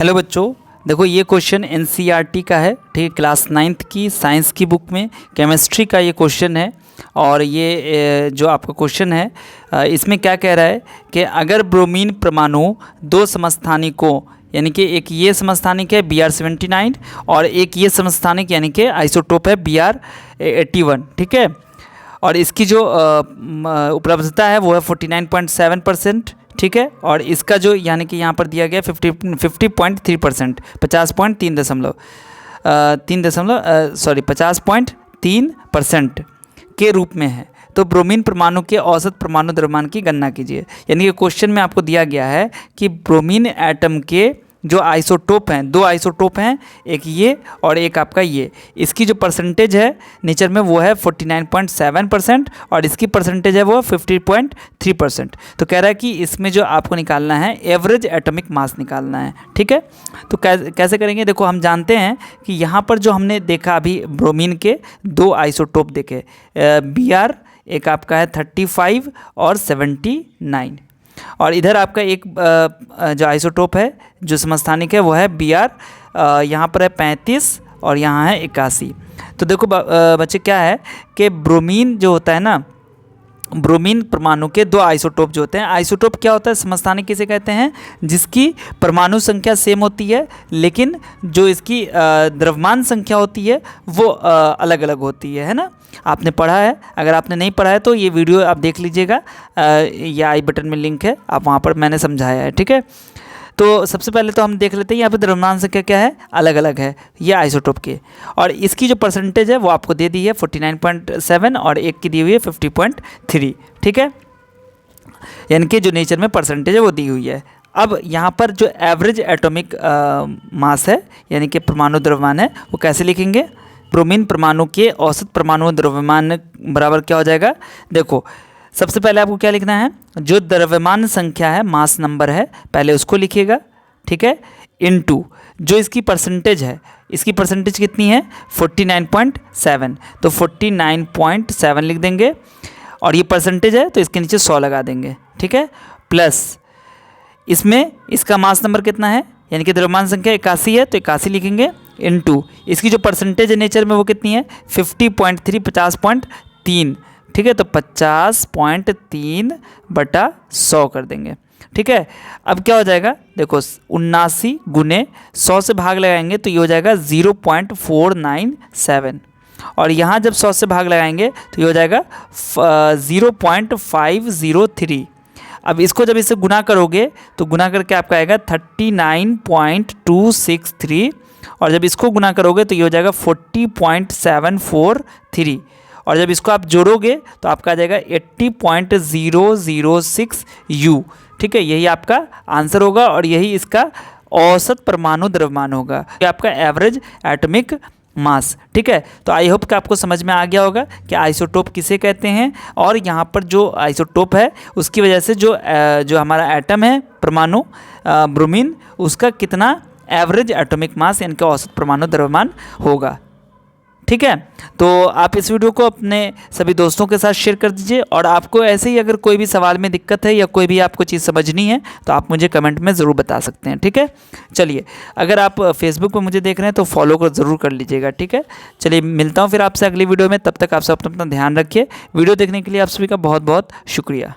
Hello बच्चों, देखो ये क्वेश्चन एनसीईआरटी का है। ठीक है, क्लास 9th की साइंस की बुक में केमिस्ट्री का ये क्वेश्चन है। और ये जो आपका क्वेश्चन है इसमें क्या कह रहा है कि अगर ब्रोमीन परमाणु दो समस्थानिकों यानी कि एक ये समस्थानिक है Br79 और एक ये समस्थानिक यानी कि आइसोटोप है Br81, ठीक है, और इसकी जो उपलब्धता है वो है 49.7%, ठीक है, और इसका जो यानी कि यहाँ पर दिया गया 50.3%, 50.3% के रूप में है। तो ब्रोमीन परमाणु के औसत परमाणु द्रव्यमान की गणना कीजिए। यानी कि क्वेश्चन में आपको दिया गया है कि ब्रोमीन एटम के जो आइसोटोप हैं, दो आइसोटोप हैं, एक ये और एक आपका ये, इसकी जो परसेंटेज है नेचर में वो है 49.7% और इसकी परसेंटेज है वो 50.3%। तो कह रहा है कि इसमें जो आपको निकालना है एवरेज एटॉमिक मास निकालना है, ठीक है। तो कैसे करेंगे, देखो हम जानते हैं कि यहाँ पर जो हमने देखा अभी ब्रोमीन के दो आइसोटोप देखे, Br एक आपका है 35 और 79, और इधर आपका एक जो आइसोटोप है जो समस्थानिक है वो है Br, यहाँ पर है 35 और यहाँ है 81। तो देखो बच्चे क्या है कि ब्रोमीन जो होता है ना, ब्रोमीन परमाणु के दो आइसोटोप जो होते हैं, आइसोटोप क्या होता है, समस्थानिक किसे कहते हैं, जिसकी परमाणु संख्या सेम होती है लेकिन जो इसकी द्रव्यमान संख्या होती है वो अलग अलग होती है ना। आपने पढ़ा है, अगर आपने नहीं पढ़ा है तो ये वीडियो आप देख लीजिएगा, या आई बटन में लिंक है, आप वहाँ पर मैंने समझाया है, ठीक है। तो सबसे पहले तो हम देख लेते हैं यहाँ पे द्रव्यमान संख्या क्या है, अलग अलग है ये आइसोटोप के, और इसकी जो परसेंटेज है वो आपको दे दी है 49.7 और एक की दी हुई है 50.3, ठीक है, यानी कि जो नेचर में परसेंटेज है वो दी हुई है। अब यहाँ पर जो एवरेज एटॉमिक मास है यानी कि परमाणु द्रव्यमान है वो कैसे लिखेंगे, ब्रोमीन परमाणु के औसत परमाणु द्रव्यमान बराबर क्या हो जाएगा। देखो सबसे पहले आपको क्या लिखना है, जो द्रव्यमान संख्या है, मास नंबर है, पहले उसको लिखिएगा, ठीक है, इनटू जो इसकी परसेंटेज है, इसकी परसेंटेज कितनी है 49.7, तो 49.7 लिख देंगे, और ये परसेंटेज है तो इसके नीचे 100 लगा देंगे, ठीक है, प्लस इसमें इसका मास नंबर कितना है यानी कि द्रव्यमान संख्या 81 है तो 81 लिखेंगे, इनटू इसकी जो परसेंटेज है नेचर में वो कितनी है 50.3, 50.3, ठीक है, तो 50.3/100 कर देंगे, ठीक है। अब क्या हो जाएगा, देखो 79 गुने 100 से भाग लगाएंगे तो ये हो जाएगा 0.497, और यहाँ जब 100 से भाग लगाएंगे तो ये हो जाएगा 0.503। अब इसको जब इससे गुना करोगे तो गुना करके आपका आएगा 39.263, और जब इसको गुना करोगे तो ये हो जाएगा 40.743, और जब इसको आप जोड़ोगे तो आपका आ जाएगा 80.006 U, ठीक है, यही आपका आंसर होगा और यही इसका औसत परमाणु द्रव्यमान होगा, ये आपका एवरेज एटॉमिक मास, ठीक है। तो आई होप कि आपको समझ में आ गया होगा कि आइसोटोप किसे कहते हैं, और यहाँ पर जो आइसोटोप है उसकी वजह से जो हमारा एटम है परमाणु ब्रोमीन, उसका कितना एवरेज एटॉमिक मास यानी कि औसत परमाणु द्रव्यमान होगा, ठीक है। तो आप इस वीडियो को अपने सभी दोस्तों के साथ शेयर कर दीजिए, और आपको ऐसे ही अगर कोई भी सवाल में दिक्कत है या कोई भी आपको चीज़ समझनी है तो आप मुझे कमेंट में ज़रूर बता सकते हैं, ठीक है। चलिए, अगर आप फेसबुक पर मुझे देख रहे हैं तो फॉलो को ज़रूर कर लीजिएगा, ठीक है। चलिए, मिलता हूँ फिर आपसे अगली वीडियो में, तब तक आप सब अपना ध्यान रखिए। वीडियो देखने के लिए आप सभी का बहुत बहुत शुक्रिया।